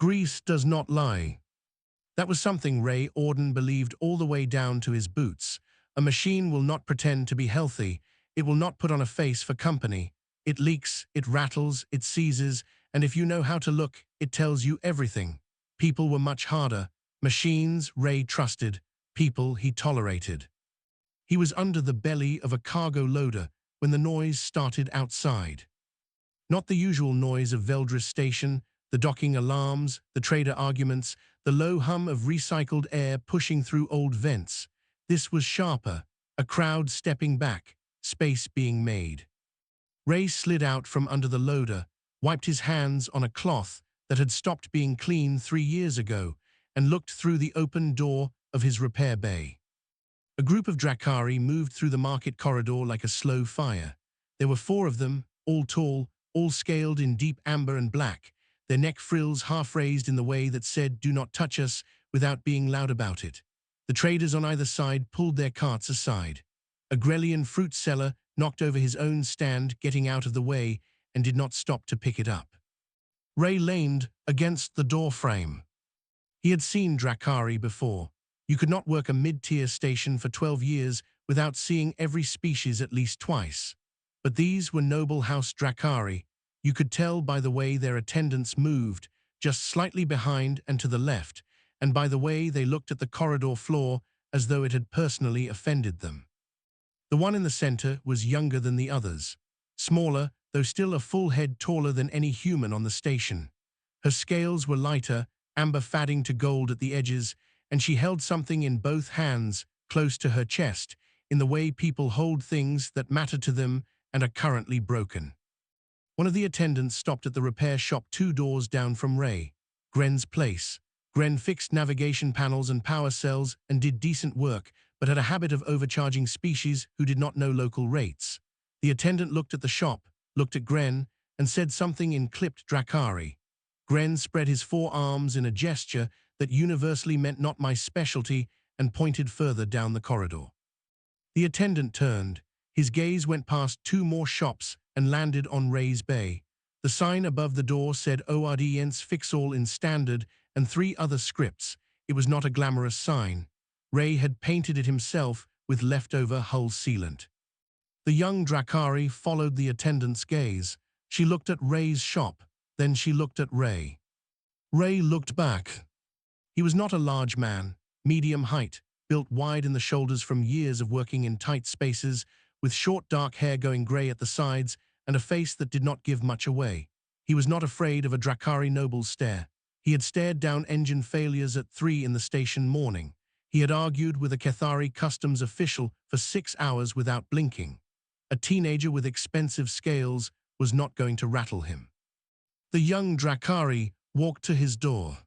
Grease does not lie. That was something Ray Auden believed all the way down to his boots. A machine will not pretend to be healthy. It will not put on a face for company. It leaks, it rattles, it seizes, and if you know how to look, it tells you everything. People were much harder. Machines Ray trusted. People he tolerated. He was under the belly of a cargo loader when the noise started outside. Not the usual noise of Veldris Station, the docking alarms, the trader arguments, the low hum of recycled air pushing through old vents. This was sharper, a crowd stepping back, space being made. Ray slid out from under the loader, wiped his hands on a cloth that had stopped being clean 3 years ago, and looked through the open door of his repair bay. A group of Drakari moved through the market corridor like a slow fire. There were 4 of them, all tall, all scaled in deep amber and black, their neck frills half raised in the way that said, "Do not touch us," without being loud about it. The traders on either side pulled their carts aside. A Grelian fruit seller knocked over his own stand, getting out of the way, and did not stop to pick it up. Ray leaned against the door frame. He had seen Drakari before. You could not work a mid-tier station for 12 years without seeing every species at least twice. But these were noble house Drakari. You could tell by the way their attendants moved, just slightly behind and to the left, and by the way they looked at the corridor floor as though it had personally offended them. The one in the center was younger than the others, smaller, though still a full head taller than any human on the station. Her scales were lighter, amber fading to gold at the edges, and she held something in both hands, close to her chest, in the way people hold things that matter to them and are currently broken. One of the attendants stopped at the repair shop 2 doors down from Ray, Gren's place. Gren fixed navigation panels and power cells and did decent work, but had a habit of overcharging species who did not know local rates. The attendant looked at the shop, looked at Gren, and said something in clipped Drakari. Gren spread his 4 arms in a gesture that universally meant "not my specialty," and pointed further down the corridor. The attendant turned. His gaze went past 2 more shops and landed on Ray's bay. The sign above the door said Audience Fixall in standard and 3 other scripts. It was not a glamorous sign. Ray had painted it himself with leftover hull sealant. The young Drakari followed the attendant's gaze. She looked at Ray's shop, then she looked at Ray. Ray looked back. He was not a large man, medium height, built wide in the shoulders from years of working in tight spaces, with short dark hair going grey at the sides and a face that did not give much away. He was not afraid of a Drakari noble's stare. He had stared down engine failures at 3 in the station morning. He had argued with a Cathari customs official for 6 hours without blinking. A teenager with expensive scales was not going to rattle him. The young Drakari walked to his door.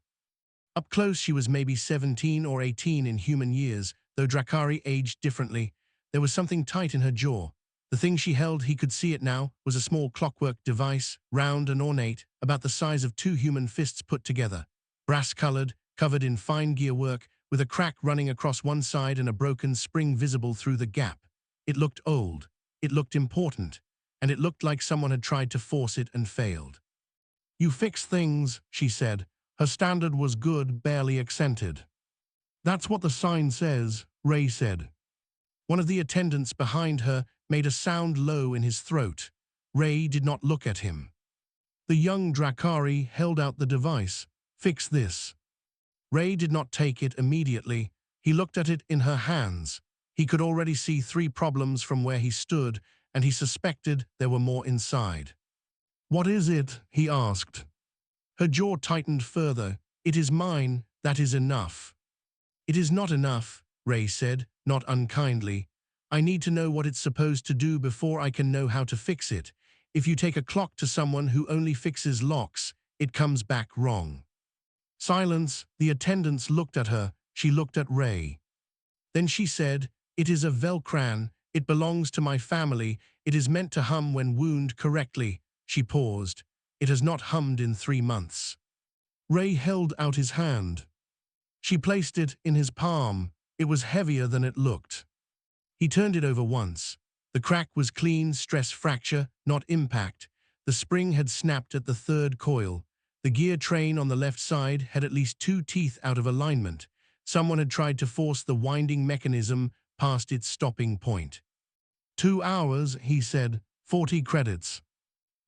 Up close she was maybe 17 or 18 in human years, though Drakari aged differently. There was something tight in her jaw. The thing she held, he could see it now, was a small clockwork device, round and ornate, about the size of 2 human fists put together. Brass-colored, covered in fine gearwork, with a crack running across one side and a broken spring visible through the gap. It looked old. It looked important. And it looked like someone had tried to force it and failed. "You fix things," she said. Her standard was good, barely accented. "That's what the sign says," Ray said. One of the attendants behind her made a sound low in his throat. Ray did not look at him. The young Drakari held out the device. "Fix this." Ray did not take it immediately. He looked at it in her hands. He could already see 3 problems from where he stood, and he suspected there were more inside. "What is it?" he asked. Her jaw tightened further. "It is mine, that is enough." "It is not enough," Ray said, not unkindly. "I need to know what it's supposed to do before I can know how to fix it. If you take a clock to someone who only fixes locks, it comes back wrong." Silence. The attendants looked at her. She looked at Ray. Then she said, "It is a Velcran. It belongs to my family. It is meant to hum when wound correctly." She paused. "It has not hummed in 3 months." Ray held out his hand. She placed it in his palm. It was heavier than it looked. He turned it over once. The crack was clean stress fracture, not impact. The spring had snapped at the 3rd coil. The gear train on the left side had at least 2 teeth out of alignment. Someone had tried to force the winding mechanism past its stopping point. 2 hours, he said, 40 credits.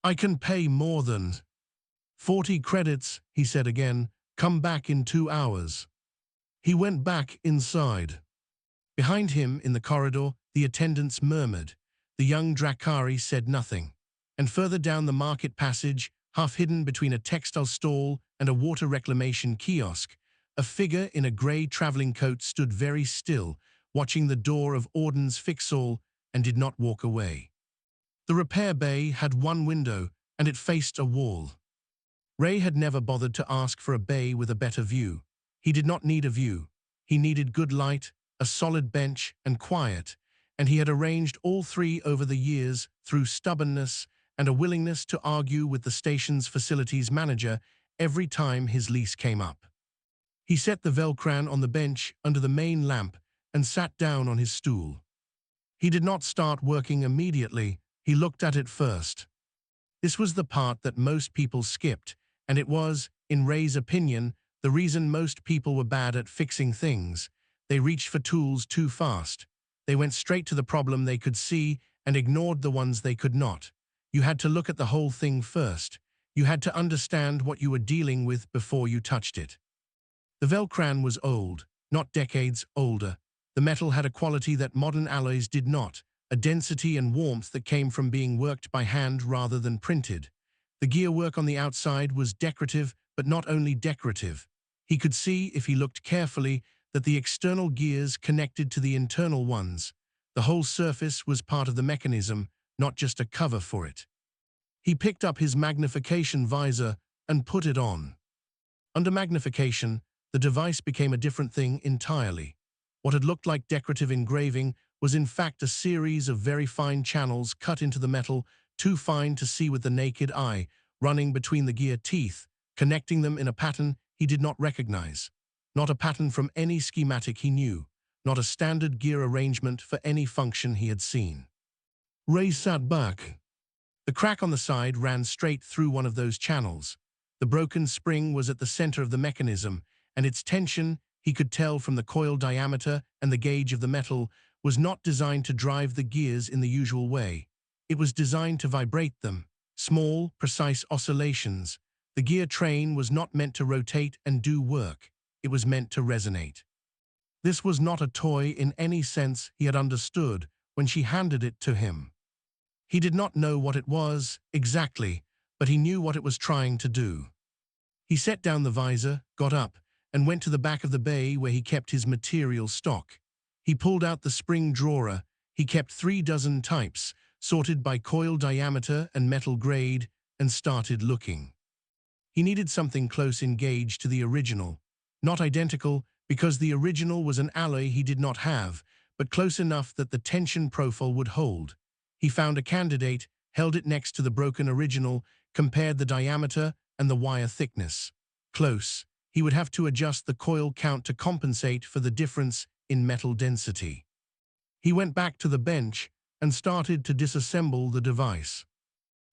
I can pay more than 40 credits, he said again. Come back in 2 hours. He went back inside. Behind him, in the corridor, the attendants murmured. The young Drakari said nothing. And further down the market passage, half hidden between a textile stall and a water reclamation kiosk, a figure in a grey travelling coat stood very still, watching the door of Auden's fixall, and did not walk away. The repair bay had one window, and it faced a wall. Ray had never bothered to ask for a bay with a better view. He did not need a view. He needed good light, a solid bench, and quiet, and he had arranged all three over the years through stubbornness and a willingness to argue with the station's facilities manager every time his lease came up. He set the Velcran on the bench under the main lamp and sat down on his stool. He did not start working immediately. He looked at it first. This was the part that most people skipped, and it was, in Ray's opinion, the reason most people were bad at fixing things. They reached for tools too fast. They went straight to the problem they could see and ignored the ones they could not. You had to look at the whole thing first. You had to understand what you were dealing with before you touched it. The Velcran was old, not decades older. The metal had a quality that modern alloys did not, a density and warmth that came from being worked by hand rather than printed. The gearwork on the outside was decorative, but not only decorative. He could see, if he looked carefully, that the external gears connected to the internal ones. The whole surface was part of the mechanism, not just a cover for it. He picked up his magnification visor and put it on. Under magnification, the device became a different thing entirely. What had looked like decorative engraving was in fact a series of very fine channels cut into the metal, too fine to see with the naked eye, running between the gear teeth, connecting them in a pattern he did not recognize. Not a pattern from any schematic he knew, not a standard gear arrangement for any function he had seen. Ray sat back. The crack on the side ran straight through one of those channels. The broken spring was at the center of the mechanism, and its tension, he could tell from the coil diameter and the gauge of the metal, was not designed to drive the gears in the usual way. It was designed to vibrate them, small, precise oscillations. The gear train was not meant to rotate and do work. It was meant to resonate. This was not a toy in any sense he had understood when she handed it to him. He did not know what it was exactly, but he knew what it was trying to do. He set down the visor, got up, and went to the back of the bay where he kept his material stock. He pulled out the spring drawer. He kept 3 dozen types, sorted by coil diameter and metal grade, and started looking. He needed something close in gauge to the original. Not identical, because the original was an alloy he did not have, but close enough that the tension profile would hold. He found a candidate, held it next to the broken original, compared the diameter and the wire thickness. Close. He would have to adjust the coil count to compensate for the difference in metal density. He went back to the bench and started to disassemble the device.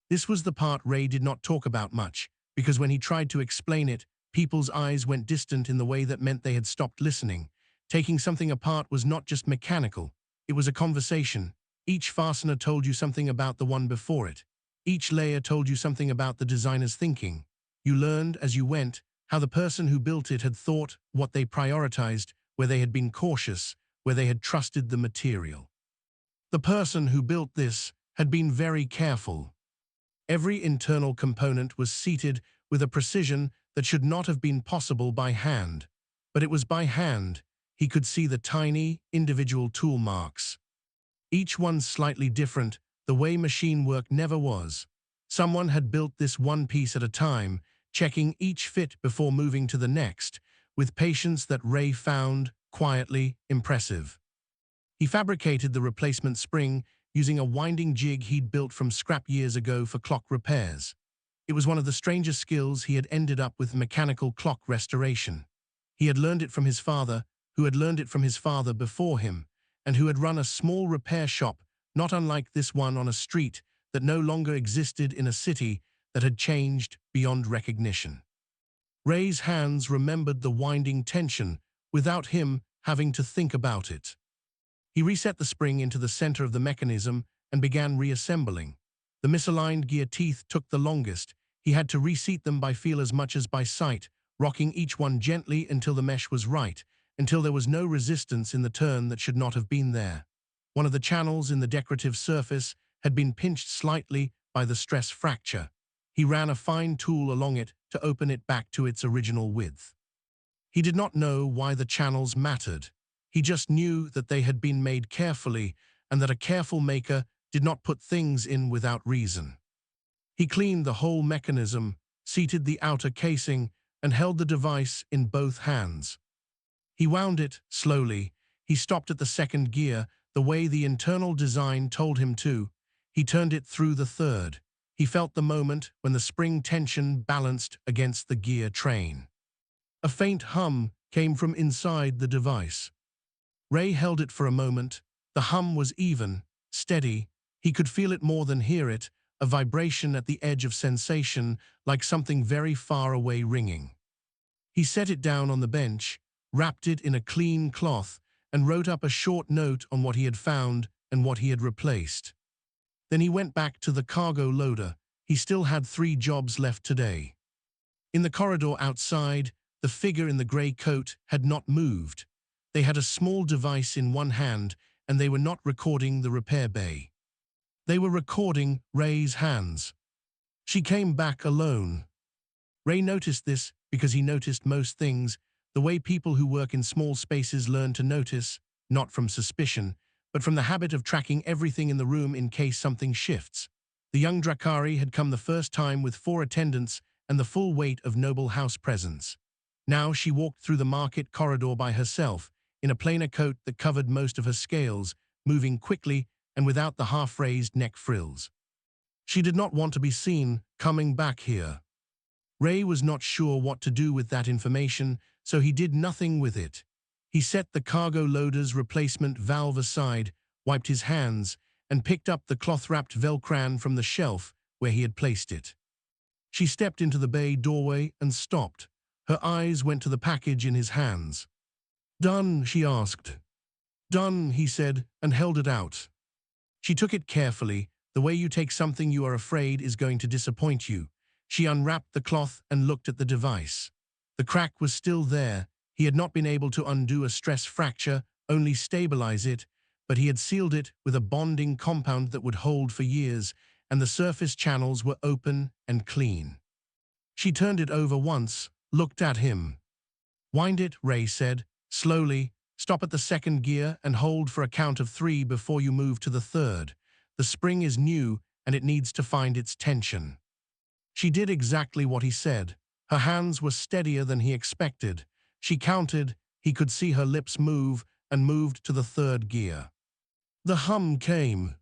This was the part Ray did not talk about much, because when he tried to explain it, people's eyes went distant in the way that meant they had stopped listening. Taking something apart was not just mechanical. It was a conversation. Each fastener told you something about the one before it. Each layer told you something about the designer's thinking. You learned, as you went, how the person who built it had thought, what they prioritized, where they had been cautious, where they had trusted the material. The person who built this had been very careful. Every internal component was seated with a precision that should not have been possible by hand. But it was by hand. He could see the tiny, individual tool marks. Each one slightly different, the way machine work never was. Someone had built this one piece at a time, checking each fit before moving to the next, with patience that Ray found, quietly, impressive. He fabricated the replacement spring using a winding jig he'd built from scrap years ago for clock repairs. It was one of the strangest skills he had ended up with mechanical clock restoration. He had learned it from his father, who had learned it from his father before him, and who had run a small repair shop, not unlike this one on a street that no longer existed in a city that had changed beyond recognition. Ray's hands remembered the winding tension without him having to think about it. He reset the spring into the center of the mechanism and began reassembling. The misaligned gear teeth took the longest. He had to reseat them by feel as much as by sight, rocking each one gently until the mesh was right, until there was no resistance in the turn that should not have been there. One of the channels in the decorative surface had been pinched slightly by the stress fracture. He ran a fine tool along it to open it back to its original width. He did not know why the channels mattered. He just knew that they had been made carefully and that a careful maker did not put things in without reason. He cleaned the whole mechanism, seated the outer casing, and held the device in both hands. He wound it slowly. He stopped at the second gear, the way the internal design told him to. He turned it through the third. He felt the moment when the spring tension balanced against the gear train. A faint hum came from inside the device. Ray held it for a moment. The hum was even, steady. He could feel it more than hear it, a vibration at the edge of sensation, like something very far away ringing. He set it down on the bench, wrapped it in a clean cloth, and wrote up a short note on what he had found and what he had replaced. Then he went back to the cargo loader. He still had 3 jobs left today. In the corridor outside, the figure in the grey coat had not moved. They had a small device in one hand, and they were not recording the repair bay. They were recording Ray's hands. She came back alone. Ray noticed this because he noticed most things, the way people who work in small spaces learn to notice, not from suspicion, but from the habit of tracking everything in the room in case something shifts. The young Drakari had come the first time with 4 attendants and the full weight of noble house presence. Now she walked through the market corridor by herself, in a plainer coat that covered most of her scales, moving quickly and without the half-raised neck frills. She did not want to be seen coming back here. Ray was not sure what to do with that information, so he did nothing with it. He set the cargo loader's replacement valve aside, wiped his hands, and picked up the cloth-wrapped Velcran from the shelf where he had placed it. She stepped into the bay doorway and stopped. Her eyes went to the package in his hands. "Done?" she asked. "Done," he said, and held it out. She took it carefully. The way you take something you are afraid is going to disappoint you. She unwrapped the cloth and looked at the device. The crack was still there. He had not been able to undo a stress fracture, only stabilize it, but he had sealed it with a bonding compound that would hold for years, and the surface channels were open and clean. She turned it over once, looked at him. "Wind it," Ray said, slowly. "Stop at the second gear and hold for a count of 3 before you move to the third. The spring is new and it needs to find its tension." She did exactly what he said. Her hands were steadier than he expected. She counted. He could see her lips move and moved to the third gear. The hum came.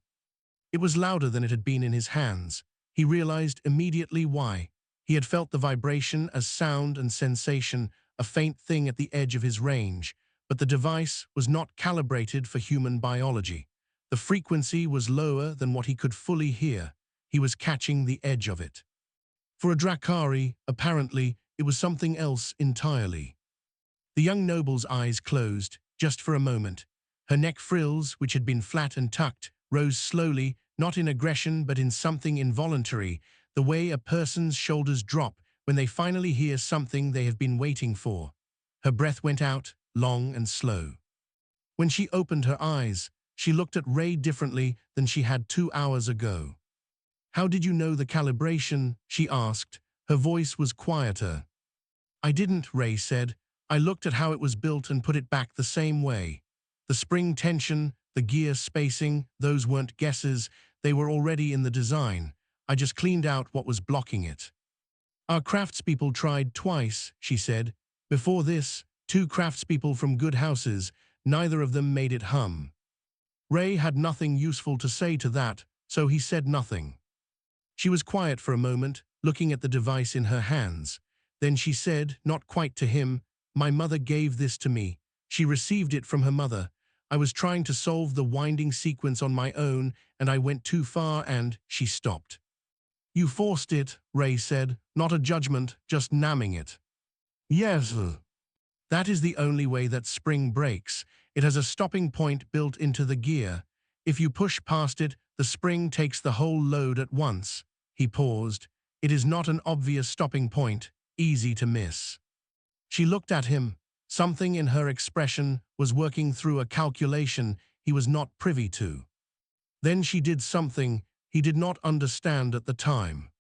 It was louder than it had been in his hands. He realized immediately why. He had felt the vibration as sound and sensation, a faint thing at the edge of his range, but the device was not calibrated for human biology. The frequency was lower than what he could fully hear. He was catching the edge of it. For a Drakari, apparently, it was something else entirely. The young noble's eyes closed, just for a moment. Her neck frills, which had been flat and tucked, rose slowly, not in aggression but in something involuntary, the way a person's shoulders drop when they finally hear something they have been waiting for. Her breath went out, long and slow. When she opened her eyes, she looked at Ray differently than she had 2 hours ago. "How did you know the calibration?" she asked. Her voice was quieter. "I didn't," Ray said. "I looked at how it was built and put it back the same way. The spring tension, the gear spacing, those weren't guesses. They were already in the design. I just cleaned out what was blocking it." "Our craftspeople tried twice," she said. "Before this, 2 craftspeople from good houses. Neither of them made it hum." Ray had nothing useful to say to that, so he said nothing. She was quiet for a moment, looking at the device in her hands. Then she said, not quite to him, "My mother gave this to me. She received it from her mother. I was trying to solve the winding sequence on my own, and I went too far and..." She stopped. "You forced it," Ray said. "Not a judgment, just namming it." Yes, that is the only way that spring breaks. It has a stopping point built into the gear. If you push past it, the spring takes the whole load at once. He paused. It is not an obvious stopping point, easy to miss. She looked at him. Something in her expression was working through a calculation he was not privy to. Then she did something he did not understand at the time.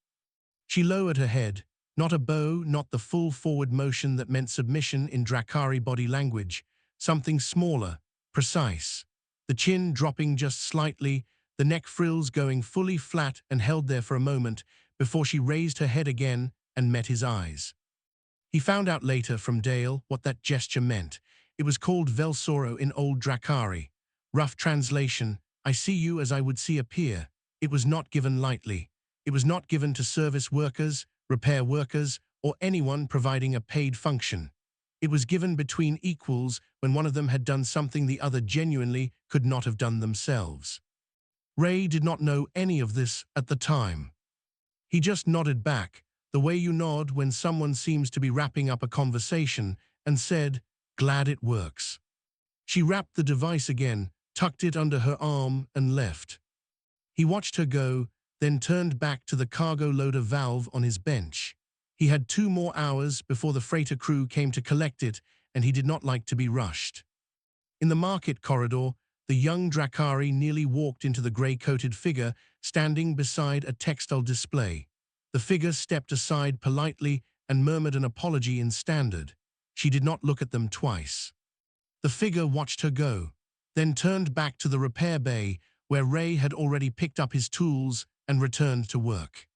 She lowered her head, not a bow, not the full forward motion that meant submission in Drakari body language, something smaller, precise. The chin dropping just slightly, the neck frills going fully flat and held there for a moment before she raised her head again and met his eyes. He found out later from Dale what that gesture meant. It was called Velsoro in Old Drakari. Rough translation, I see you as I would see a peer. It was not given lightly. It was not given to service workers, repair workers, or anyone providing a paid function. It was given between equals when one of them had done something the other genuinely could not have done themselves. Ray did not know any of this at the time. He just nodded back, the way you nod when someone seems to be wrapping up a conversation, and said, "Glad it works." She wrapped the device again, tucked it under her arm, and left. He watched her go, then turned back to the cargo loader valve on his bench. He had 2 more hours before the freighter crew came to collect it, and he did not like to be rushed. In the market corridor, the young Drakari nearly walked into the grey-coated figure standing beside a textile display. The figure stepped aside politely and murmured an apology in Standard. She did not look at them twice. The figure watched her go, then turned back to the repair bay where Ray had already picked up his tools and returned to work.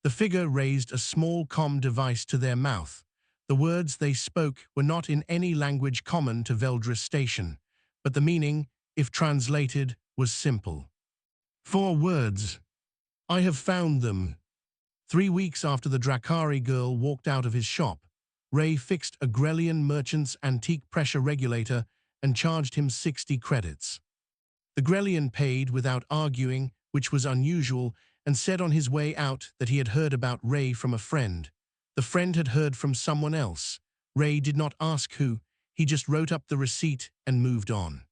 The figure raised a small comm device to their mouth. The words they spoke were not in any language common to Veldris Station, but the meaning, if translated, was simple. 4 words. I have found them. 3 weeks after the Drakari girl walked out of his shop, Ray fixed a Grelian merchant's antique pressure regulator and charged him 60 credits. The Grelian paid without arguing, which was unusual, and said on his way out that he had heard about Ray from a friend. The friend had heard from someone else. Ray did not ask who, he just wrote up the receipt and moved on.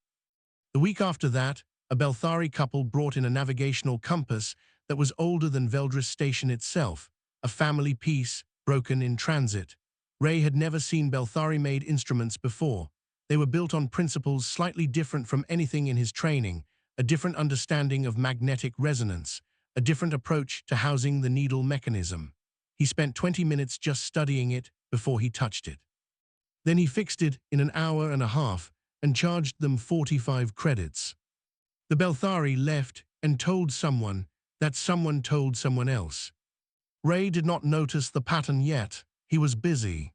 The week after that, a Belthari couple brought in a navigational compass that was older than Veldris Station itself, a family piece, broken in transit. Ray had never seen Belthari-made instruments before. They were built on principles slightly different from anything in his training, a different understanding of magnetic resonance, a different approach to housing the needle mechanism. He spent 20 minutes just studying it before he touched it. Then he fixed it in an hour and a half and charged them 45 credits. The Belthari left and told someone that someone told someone else. Ray did not notice the pattern yet. He was busy.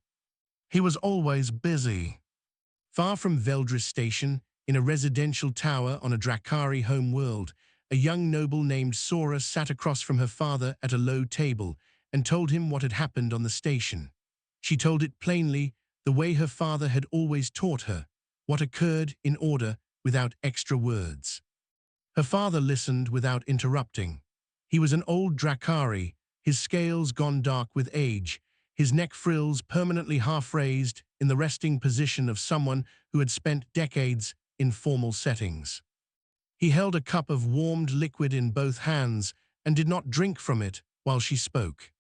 He was always busy. Far from Veldris Station, in a residential tower on a Drakari homeworld, a young noble named Sora sat across from her father at a low table and told him what had happened on the station. She told it plainly, the way her father had always taught her, what occurred in order, without extra words. Her father listened without interrupting. He was an old Drakari, his scales gone dark with age, his neck frills permanently half-raised in the resting position of someone who had spent decades in formal settings. He held a cup of warmed liquid in both hands and did not drink from it while she spoke.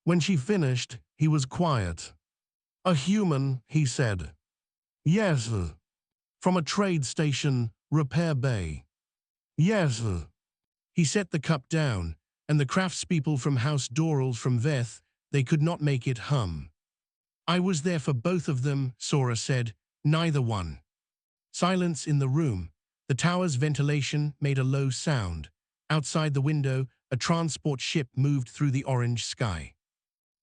When she finished, he was quiet. "A human," he said. "Yes. From a trade station, repair bay." "Yes." He set the cup down, and the craftspeople from House Doral from Veth, they could not make it hum. "I was there for both of them," Sora said. "Neither one." Silence in the room. The tower's ventilation made a low sound. Outside the window, a transport ship moved through the orange sky.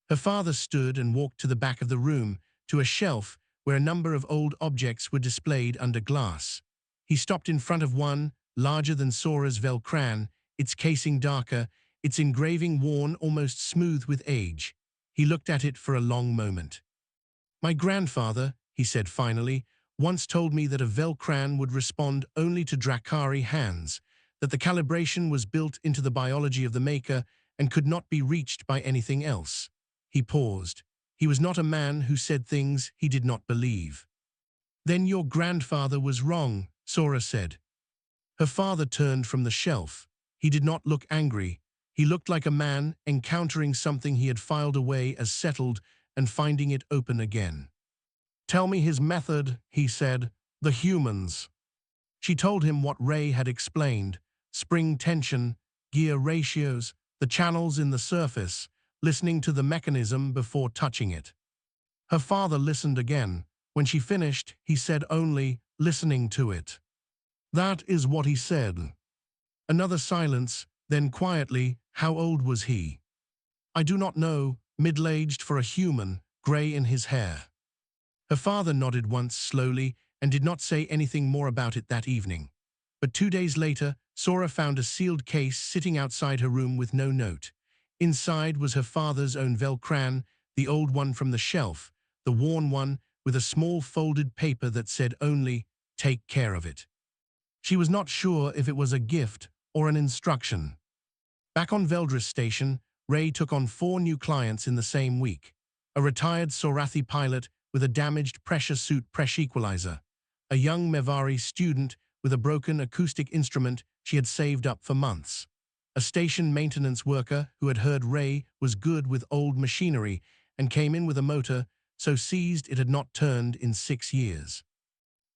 Her father stood and walked to the back of the room, to a shelf where a number of old objects were displayed under glass. He stopped in front of one, larger than Sora's Velcran, its casing darker, its engraving worn almost smooth with age. He looked at it for a long moment. "My grandfather," he said finally, "once told me that a Velcran would respond only to Drakari hands, that the calibration was built into the biology of the maker and could not be reached by anything else." He paused. He was not a man who said things he did not believe. Then your grandfather was wrong, Sora said. Her father turned from the shelf. He did not look angry. He looked like a man encountering something he had filed away as settled and finding it open again. Tell me his method, he said. The humans. She told him what Ray had explained. Spring tension, gear ratios, the channels in the surface, listening to the mechanism before touching it. Her father listened again. When she finished, he said only, listening to it. That is what he said. Another silence, then quietly, how old was he? I do not know, middle-aged for a human, grey in his hair. Her father nodded once slowly and did not say anything more about it that evening. But 2 days later, Sora found a sealed case sitting outside her room with no note. Inside was her father's own Velcran, the old one from the shelf, the worn one with a small folded paper that said only, take care of it. She was not sure if it was a gift or an instruction. Back on Veldris Station, Ray took on 4 new clients in the same week. A retired Sorathi pilot with a damaged pressure suit pressure equalizer. A young Mevari student with a broken acoustic instrument she had saved up for months. A station maintenance worker who had heard Ray was good with old machinery and came in with a motor so seized it had not turned in 6 years.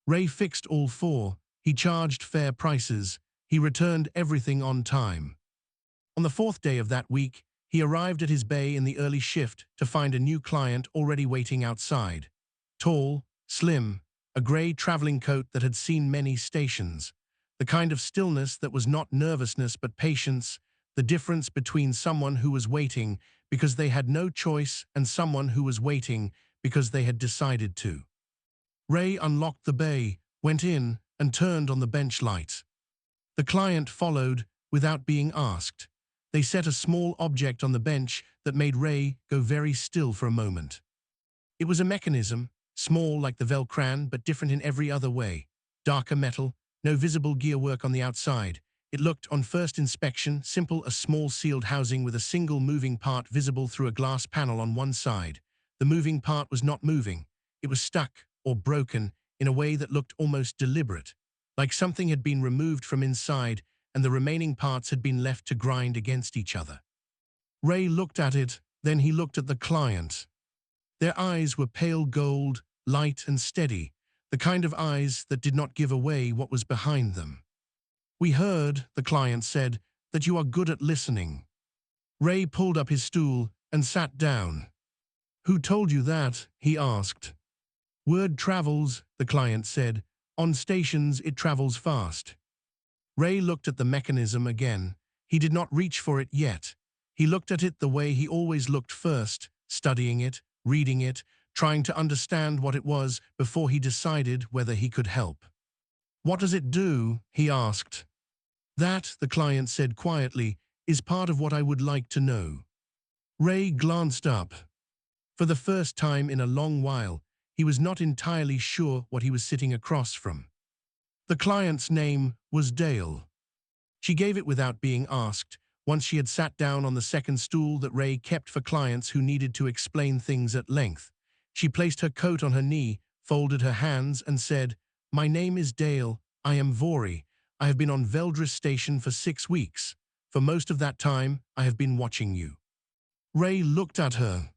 Ray fixed all 4. He charged fair prices. He returned everything on time. On the 4th day of that week, he arrived at his bay in the early shift to find a new client already waiting outside. Tall, slim, a grey traveling coat that had seen many stations. The kind of stillness that was not nervousness but patience, the difference between someone who was waiting because they had no choice and someone who was waiting because they had decided to. Ray unlocked the bay, went in, and turned on the bench light. The client followed without being asked. They set a small object on the bench that made Ray go very still for a moment. It was a mechanism, small like the Velcran but different in every other way. Darker metal, no visible gearwork on the outside. It looked, on first inspection, simple, a small sealed housing with a single moving part visible through a glass panel on one side. The moving part was not moving. It was stuck or broken in a way that looked almost deliberate, like something had been removed from inside and the remaining parts had been left to grind against each other. Ray looked at it, then he looked at the client. Their eyes were pale gold, light and steady, the kind of eyes that did not give away what was behind them. We heard, the client said, that you are good at listening. Ray pulled up his stool and sat down. Who told you that? He asked. Word travels, the client said. On stations it travels fast. Ray looked at the mechanism again. He did not reach for it yet. He looked at it the way he always looked first, studying it, reading it, trying to understand what it was before he decided whether he could help. What does it do? He asked. That, the client said quietly, is part of what I would like to know. Ray glanced up. For the first time in a long while, he was not entirely sure what he was sitting across from. The client's name was Dale. She gave it without being asked, once she had sat down on the second stool that Ray kept for clients who needed to explain things at length. She placed her coat on her knee, folded her hands, and said, My name is Dale. I am Vori. I have been on Veldris Station for 6 weeks. For most of that time, I have been watching you. Ray looked at her.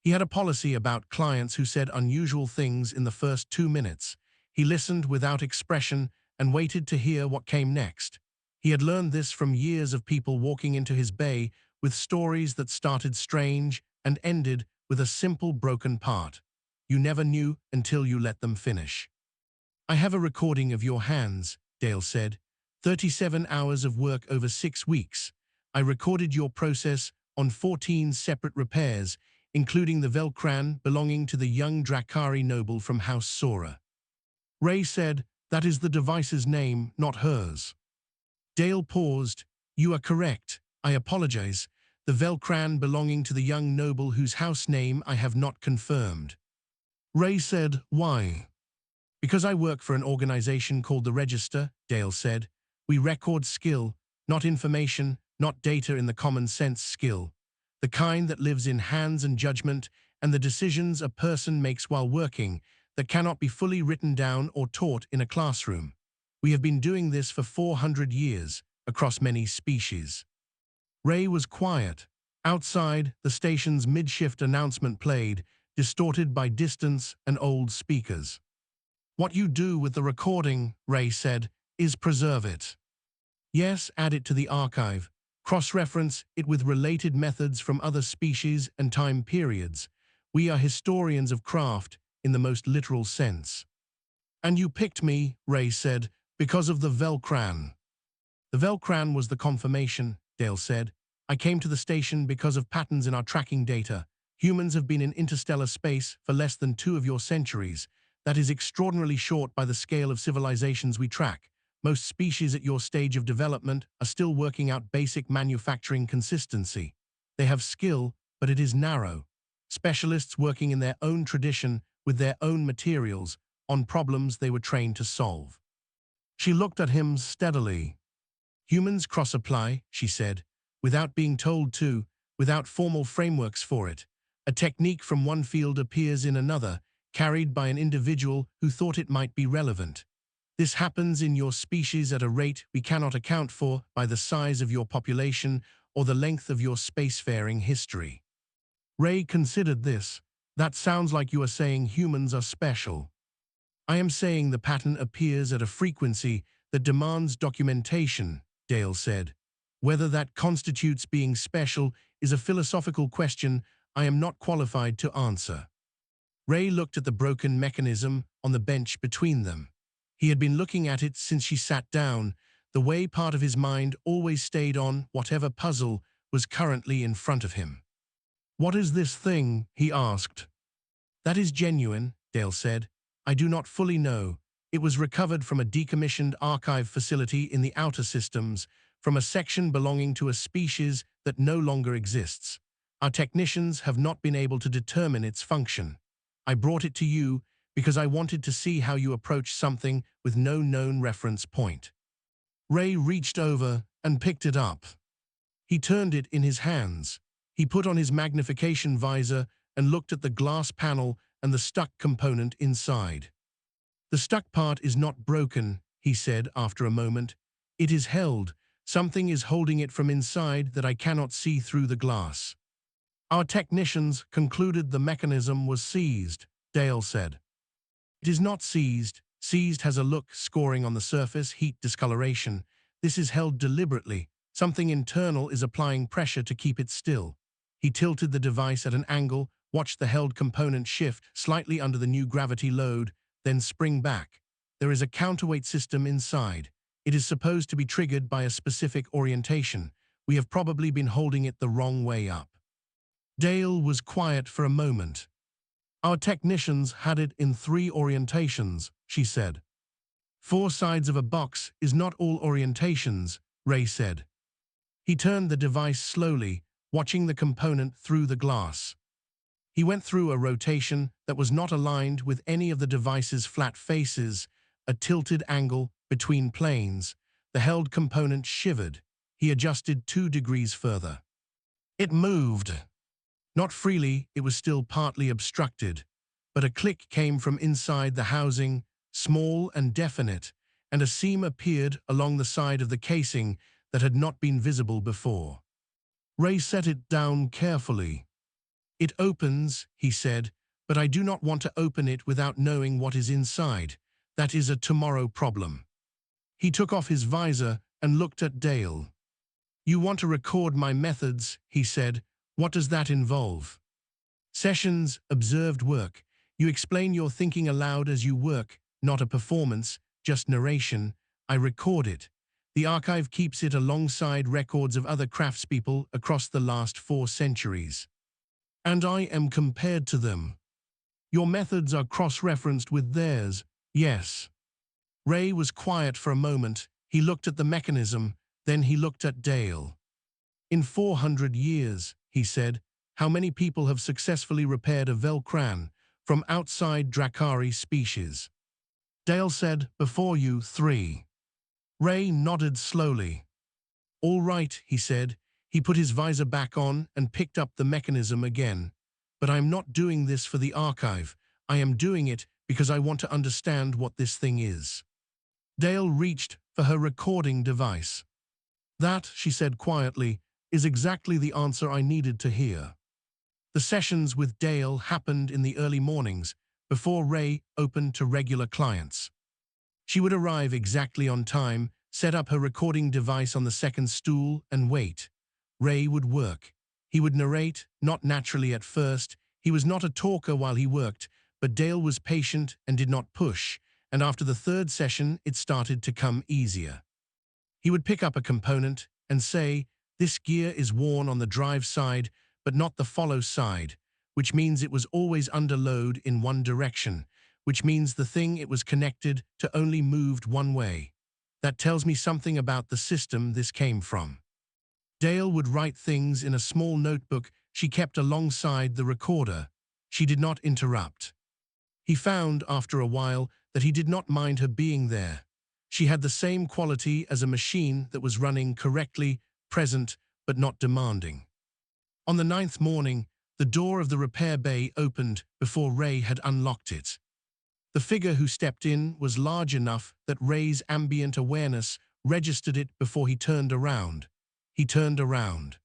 He had a policy about clients who said unusual things in the first 2 minutes. He listened without expression and waited to hear what came next. He had learned this from years of people walking into his bay with stories that started strange and ended with a simple broken part. You never knew until you let them finish. I have a recording of your hands, Dale said. 37 hours of work over 6 weeks. I recorded your process on 14 separate repairs, including the Velcran belonging to the young Drakari noble from House Sora. Ray said, That is the device's name, not hers. Dale paused. You are correct. I apologize. The Velcran belonging to the young noble whose house name I have not confirmed. Ray said, Why? Because I work for an organization called the Register, Dale said. We record skill, not information, not data in the common sense skill. The kind that lives in hands and judgment and the decisions a person makes while working that cannot be fully written down or taught in a classroom. We have been doing this for 400 years, across many species. Ray was quiet. Outside, the station's mid-shift announcement played, distorted by distance and old speakers. What you do with the recording, Ray said, is preserve it. Yes, add it to the archive. Cross-reference it with related methods from other species and time periods. We are historians of craft in the most literal sense. And you picked me, Ray said, because of the Velcran. The Velcran was the confirmation, Dale said. I came to the station because of patterns in our tracking data. Humans have been in interstellar space for less than 2 of your centuries. That is extraordinarily short by the scale of civilizations we track. Most species at your stage of development are still working out basic manufacturing consistency. They have skill, but it is narrow. Specialists working in their own tradition, with their own materials, on problems they were trained to solve. She looked at him steadily. Humans cross-apply, she said, without being told to, without formal frameworks for it. A technique from one field appears in another, carried by an individual who thought it might be relevant. This happens in your species at a rate we cannot account for by the size of your population or the length of your spacefaring history. Ray considered this. That sounds like you are saying humans are special. I am saying the pattern appears at a frequency that demands documentation, Dale said. Whether that constitutes being special is a philosophical question I am not qualified to answer. Ray looked at the broken mechanism on the bench between them. He had been looking at it since she sat down, the way part of his mind always stayed on whatever puzzle was currently in front of him. What is this thing? He asked. That is genuine, Dale said. I do not fully know. It was recovered from a decommissioned archive facility in the outer systems, from a section belonging to a species that no longer exists. Our technicians have not been able to determine its function. I brought it to you because I wanted to see how you approach something with no known reference point. Ray reached over and picked it up. He turned it in his hands. He put on his magnification visor and looked at the glass panel and the stuck component inside. The stuck part is not broken, he said after a moment. It is held. Something is holding it from inside that I cannot see through the glass. Our technicians concluded the mechanism was seized, Dale said. It is not seized. Seized has a look scoring on the surface, heat discoloration. This is held deliberately. Something internal is applying pressure to keep it still. He tilted the device at an angle, watched the held component shift slightly under the new gravity load, then spring back. There is a counterweight system inside. It is supposed to be triggered by a specific orientation. We have probably been holding it the wrong way up. Dale was quiet for a moment. Our technicians had it in 3 orientations, she said. 4 sides of a box is not all orientations, Ray said. He turned the device slowly, watching the component through the glass. He went through a rotation that was not aligned with any of the device's flat faces, a tilted angle between planes. The held component shivered. He adjusted 2 degrees further. It moved. Not freely, it was still partly obstructed, but a click came from inside the housing, small and definite, and a seam appeared along the side of the casing that had not been visible before. Ray set it down carefully. It opens, he said, but I do not want to open it without knowing what is inside. That is a tomorrow problem. He took off his visor and looked at Dale. You want to record my methods, he said. What does that involve? Sessions, observed work. You explain your thinking aloud as you work, not a performance, just narration. I record it. The archive keeps it alongside records of other craftspeople across the last 4 centuries. And I am compared to them. Your methods are cross-referenced with theirs, yes. Ray was quiet for a moment. He looked at the mechanism, then he looked at Dale. In 400 years, he said, how many people have successfully repaired a Velcran from outside Drakari species? Dale said, before you, 3. Ray nodded slowly. All right, he said. He put his visor back on and picked up the mechanism again. But I am not doing this for the archive. I am doing it because I want to understand what this thing is. Dale reached for her recording device. That, she said quietly, is exactly the answer I needed to hear. The sessions with Dale happened in the early mornings, before Ray opened to regular clients. She would arrive exactly on time, set up her recording device on the second stool, and wait. Ray would work. He would narrate, not naturally at first. He was not a talker while he worked, but Dale was patient and did not push, and after the third session, it started to come easier. He would pick up a component and say, "This gear is worn on the drive side, but not the follow side," which means it was always under load in one direction, which means the thing it was connected to only moved one way. That tells me something about the system this came from. Dale would write things in a small notebook she kept alongside the recorder. She did not interrupt. He found, after a while, that he did not mind her being there. She had the same quality as a machine that was running correctly, present, but not demanding. On the 9th morning, the door of the repair bay opened before Ray had unlocked it. The figure who stepped in was large enough that Ray's ambient awareness registered it before he turned around. He turned around.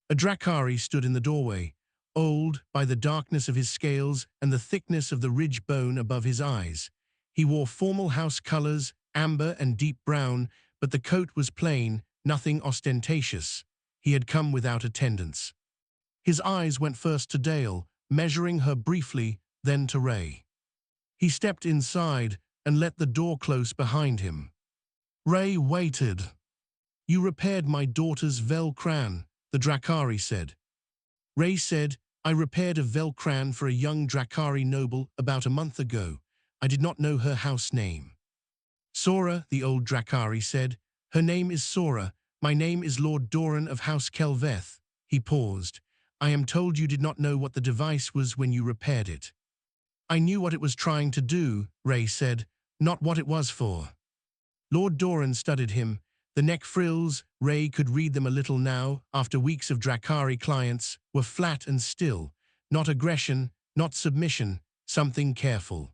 A Drakari stood in the doorway, old by the darkness of his scales and the thickness of the ridge bone above his eyes. He wore formal house colors, amber and deep brown, but the coat was plain, nothing ostentatious. He had come without attendance. His eyes went first to Dale, measuring her briefly, then to Ray. He stepped inside and let the door close behind him. Ray waited. "You repaired my daughter's Velcran," the Drakari said. Ray said, "I repaired a Velcran for a young Drakari noble about a month ago. I did not know her house name." "Sora," the old Drakari said. "Her name is Sora. My name is Lord Doran of House Kelveth." He paused. "I am told you did not know what the device was when you repaired it." "I knew what it was trying to do," Ray said, "not what it was for." Lord Doran studied him. The neck frills, Ray could read them a little now, after weeks of Drakari clients, were flat and still. Not aggression, not submission, something careful.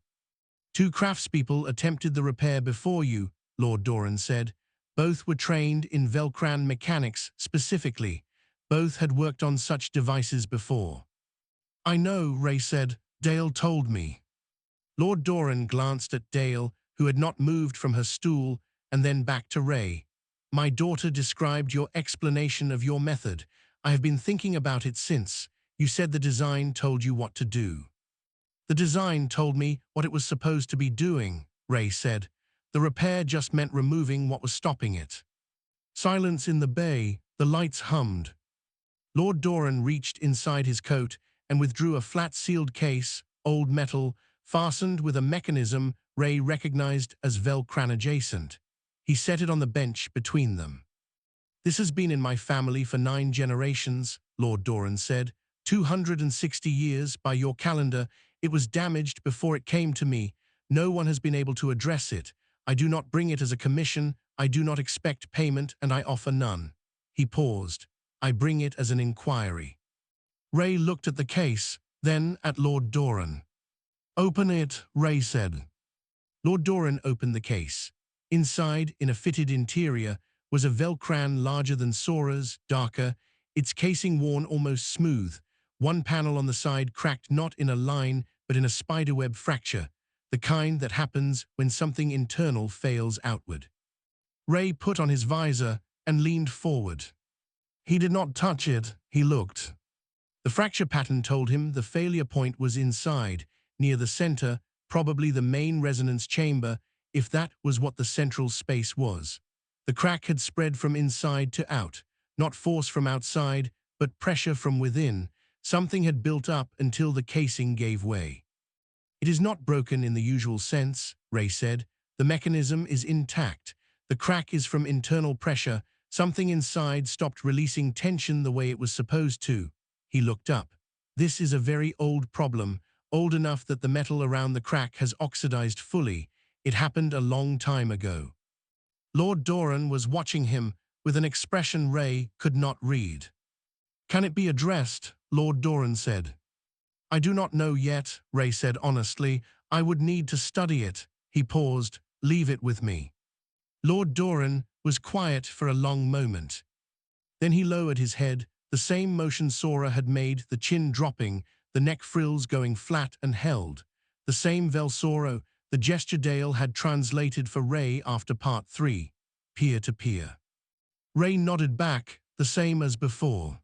"Two craftspeople attempted the repair before you," Lord Doran said. "Both were trained in Velcran mechanics specifically. Both had worked on such devices before." "I know," Ray said. "Dale told me." Lord Doran glanced at Dale, who had not moved from her stool, and then back to Ray. "My daughter described your explanation of your method. I have been thinking about it since. You said the design told you what to do." "The design told me what it was supposed to be doing," Ray said. "The repair just meant removing what was stopping it." Silence in the bay, the lights hummed. Lord Doran reached inside his coat and withdrew a flat-sealed case, old metal, fastened with a mechanism Ray recognized as Velcran adjacent. He set it on the bench between them. "This has been in my family for 9 generations," Lord Doran said. 260 years by your calendar. It was damaged before it came to me. No one has been able to address it. I do not bring it as a commission. I do not expect payment, and I offer none." He paused. "I bring it as an inquiry." Ray looked at the case, then at Lord Doran. "Open it," Ray said. Lord Doran opened the case. Inside, in a fitted interior, was a Velcran larger than Sora's, darker, its casing worn almost smooth. One panel on the side cracked not in a line, but in a spiderweb fracture, the kind that happens when something internal fails outward. Ray put on his visor and leaned forward. He did not touch it, he looked. The fracture pattern told him the failure point was inside, near the center, probably the main resonance chamber, if that was what the central space was. The crack had spread from inside to out, not force from outside, but pressure from within. Something had built up until the casing gave way. "It is not broken in the usual sense," Ray said. "The mechanism is intact. The crack is from internal pressure. Something inside stopped releasing tension the way it was supposed to." He looked up. "This is a very old problem, old enough that the metal around the crack has oxidized fully. It happened a long time ago." Lord Doran was watching him with an expression Ray could not read. "Can it be addressed?" Lord Doran said. I do not know yet, Ray said honestly. I would need to study it. He paused. Leave it with me. Lord Doran was quiet for a long moment. Then he lowered his head, the same motion Sora had made, the chin dropping, the neck frills going flat and held. The same Velsoro, the gesture Dale had translated for Ray after part 3, peer to peer. Ray nodded back, the same as before.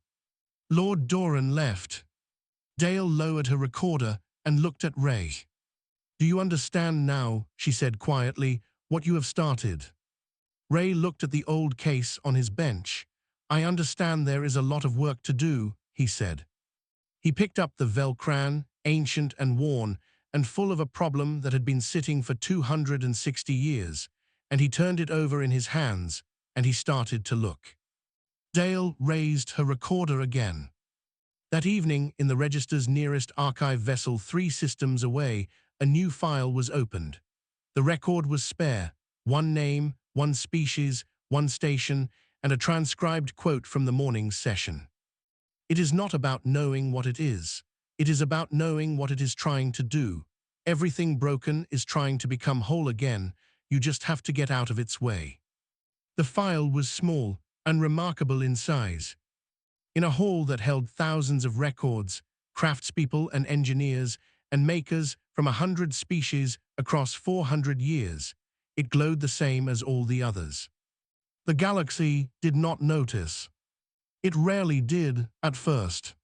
Lord Doran left. Dale lowered her recorder and looked at Ray. Do you understand now, she said quietly, what you have started? Ray looked at the old case on his bench. I understand there is a lot of work to do, he said. He picked up the Velcran, ancient and worn, and full of a problem that had been sitting for 260 years, and he turned it over in his hands, and he started to look. Dale raised her recorder again. That evening, in the Register's nearest archive vessel 3 systems away, a new file was opened. The record was spare, 1 name, 1 species, 1 station, and a transcribed quote from the morning's session. It is not about knowing what it is. It is about knowing what it is trying to do. Everything broken is trying to become whole again. You just have to get out of its way. The file was small and remarkable in size. In a hall that held thousands of records, craftspeople and engineers and makers from 100 species across 400 years, it glowed the same as all the others. The galaxy did not notice. It rarely did at first.